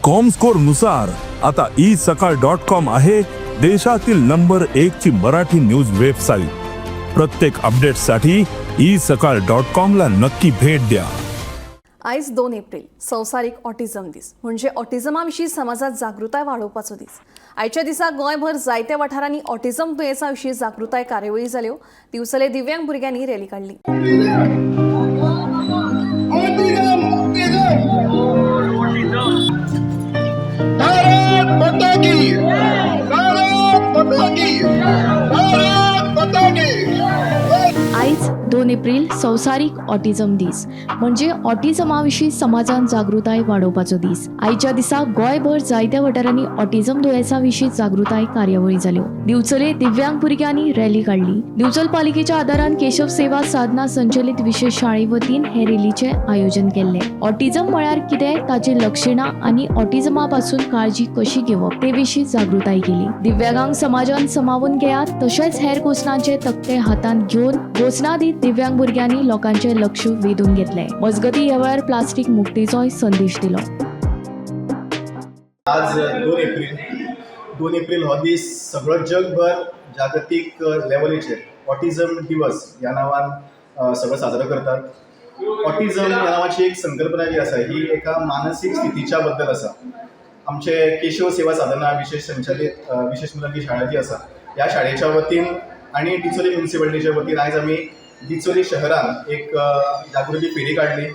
Comscore नुसार आता isakal.com आहे देशातील नंबर 1 ची मराठी न्यूज वेबसाईट। प्रत्येक अपडेटसाठी isakal.com ला नक्की भेट द्या। आयज 2 एप्रिल संवसारीक ऑटिझम दीस म्हणजे ऑटिझमा विशीं समाजात जागृताय वाडोवपाचो दीस। आयच्या दिसा गोंयभर जायत्या वाठारांनी ऑटिझम दुयेंसा विशीं जागृताय कार्यावळी जाल्यो। दिवचले दिव्यांग भुरग्यांनी रॅली काडली। आयज 2 एप्रिल संवसारीक ऑटिझम दीस म्हणजे ऑटिझमा विशीं समाजात जागृताय वाडोवपाचो दीस। आयच्या दिसा गोंयभर जायत्या वाठारांनी ऑटिझम दुयेंसा विशीं जागृताय कार्यावळी जाल्यो। दिवचले दिव्यांग भुरग्यांनी रॅली काडली। दिवचल पालिकेच्या आदारान केशव सेवा साधना संचलित विशेष शाळे वतीन हे रॅलीचे आयोजन केल्ले। ऑटिझम म्हळ्यार कितें, ताची लक्षणां आनी ऑटिझमा पासून काळजी कशी घेवप ते विशीं जागृताय केली। दिव्यांगांक समाजान समावून घेयात तशेंच हेर घोषणांचे तक्ते हातांत घेवन घोषणा दीत दिव्यांग भुरग्यांनी लोकांचे लक्ष वेधून घेतले। मजगती ह्या वेळार प्लास्टीक मुक्तीचोय संदेश दिलो। आज 2 एप्रिल हो दीस सगळो जगभर जागतीक लेवलीचेर ऑटिझम दिवस ह्या नांवान सगळो साजरो करतात। ऑटिझम ह्या नांवाची एक संकल्पना जी आसा ही एका मानसीक स्थितीच्या बद्दल आसा। आमचे केशव सेवा साधना विशेष संचलित विशेष मुलांची शाळा जी आसा ह्या शाळेच्या वतीन आणि डिचोली म्युनिसिपालिटीच्या वतीन आयज आमी डिचोली शहरान एक जागृती फेरी काडली।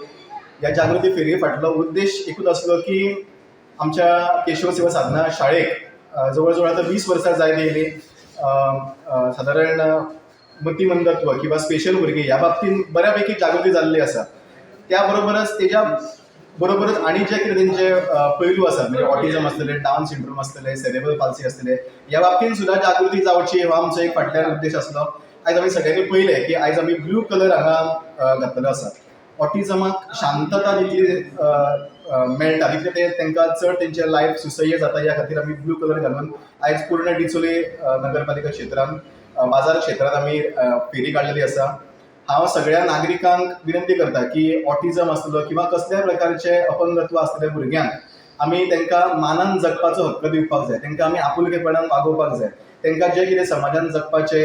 ह्या जागृती फेरी फाटलो उद्देश एकूच आसलो की आमच्या केशव सेवा साधना शाळेक जवळ जवळ आता 20 वर्सां जायत येयली। सादारण मतिमंदत्व किंवा स्पेशल भुरगीं ह्या बाबतीन बऱ्यापैकी जागृती जाल्ली आसा। त्या बरोबरच तेज्या बरोबरच आनी जे कितें तेंचे पैलू आसा म्हणजे ऑटिझम आसतले, डावन सिंड्रोम आसतले, सेरेब्रल पाल्सी आसतले, ह्या बाबतीन सुद्दां जागृती जावची हो आमचो एक फाटल्यान उद्देश आसलो। आयज आमी सगळ्यांनी पळयलें की आयज आमी ब्लू कलर हांगा घातलेलो आसा। ऑटिझमाक शांतता जितली मेळटा तितले ते तांकां चड तेंचे लायफ सुसह्य जाता ह्या खातीर आमी ब्लू कलर घालून आयज पूर्ण डिचोली नगरपालिका क्षेत्रांत बाजार क्षेत्रांत आमी फेरी काडलेली आसा। हांव सगळ्या नागरिकांक विनंती करता की ऑटिझम आसतलो किंवा कसल्याय प्रकारचे अपंगत्व आसतले भुरग्यांक आमी तांकां मानान जगपाचो हक्क दिवपाक जाय। तांकां आमी आपुलकेपणान वागोवपाक जाय। तांकां जे कितें समाजान जगपाचे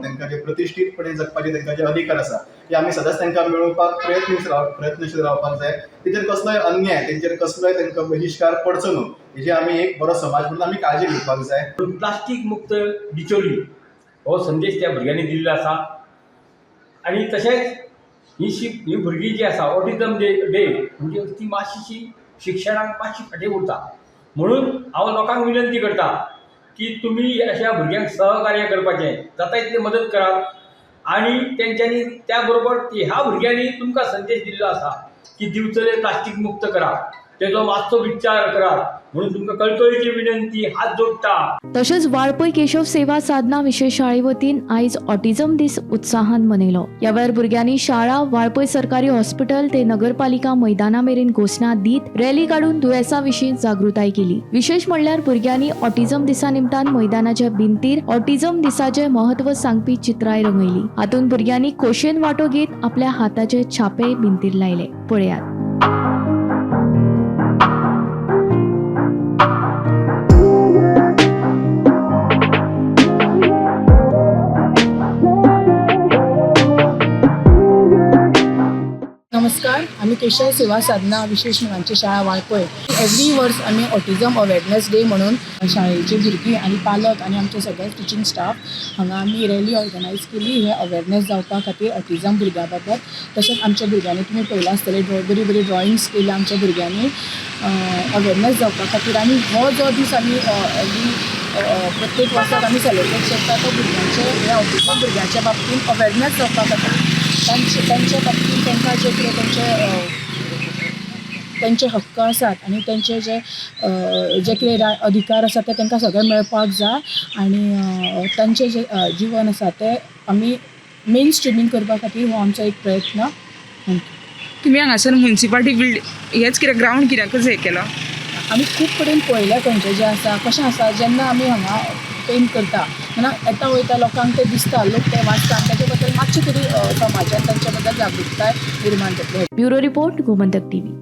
तांकां जे प्रतिश्ठीतपणे जगपाचे तांकां जे अधिकार आसा ते आमी सदांच तांकां मेळोवपाक प्रयत्नशील रावपाक जाय। तेचेर कसलोय अन्याय तेंचेर कसलोय तांकां बहिष्कार पडचो न्हू हेजी आमी एक बरो समाज म्हणून आमी काळजी घेवपाक जाय। प्लास्टीक मुक्त डिचोली हो संदेश त्या भुरग्यांनी दिल्लो आसा। आणि तशेंच ही भुरगीं जी आसा ऑटिझम डे म्हणजे ती मातशीशी शिक्षणाक मातशी फाटीं उरता। म्हणून हांव लोकांक विनंती करता की तुमी अशा भुरग्यांक सहकार्य करपाचें, जाता तितली मदत करात आणि तेंच्यांनी त्या बरोबर ह्या भुरग्यांनी तुमकां संदेश दिल्लो आसा की दिवचले प्लास्टीक मुक्त करा, तेजो मातसो विचार करात म्हणून तुमकां कळकळीची विनंती हात जोडटा। तशेंच वाळपय केशव सेवा साधना विशेष शाळे वतीन आयज ऑटिझम दीस उत्साहान मनयलो। ह्या वेळार भुरग्यांनी शाळा, वाळपय सरकारी हॉस्पिटल ते नगरपालिका मैदाना मेरेन घोषणा दीत रॅली काडून दुयेंसा विशीं जागृताय केली। विशेष म्हणल्यार भुरग्यांनी ऑटिझम दिसा निमतान मैदानाच्या भिंतीर ऑटिझम दिसाचे महत्व सांगपी चित्राय रंगयली। हातूंत भुरग्यांनी खोशेन वांटो घेत आपल्या हाताचे छापे भिंतीर लायले। पळयात। नमस्कार, आम्ही केशव सेवा साधना विशेष मुलांची शाळा वाळपय एव्हरी वर्स आम्ही ऑटिझम अवेअरनेस डे म्हणून शाळेची भुरगीं आणि पालक आणि आमचे सगळे टिचींग स्टाफ हांगा आमी रॅली ऑर्गनायज केली हे अवेअरनेस जावपा खातीर ऑटिझम भुरग्यां बाबत। तशेंच आमच्या भुरग्यांनी तुमी पळयलां आसतलें बरी बरी ड्रॉइंग्स केले आमच्या भुरग्यांनी अवेअरनेस जावपा खातीर। आनी हो जो दीस आमी प्रत्येक वर्साक आमी सेलिब्रेट करता तो भुरग्यांचे ह्या ऑटिझम भुरग्यांच्या बाबतींत अवेअरनेस जावपा खातीर त्यांच्या बाबतींत तांकां जे कितें त्यांचे हक्क आसात आणि त्यांचे जे कितें अधिकार आसा ते तांकां सगळे मेळपाक जाय आणि तांचे जे जीवन आसा ते आमी मेन स्ट्रिमींग करपा खातीर हो आमचो एक प्रयत्न। तुम्ही हांगासर म्युनिसिपालिटी हेच कित्याक ग्राउंड कित्याकच हे केलो? आमी खूब कडेन पळयल्या खंयचे जे आसा कशें आसा जेन्ना आमी हांगा पेंट करता म्हणून येता वयता लोकांक ते दिसता, लोक ते वाचता आनी ताचे बद्दल मातशें तरी समाजान तांचे बद्दल जागृताय निर्माण जातली। Bureau report Gomantak TV.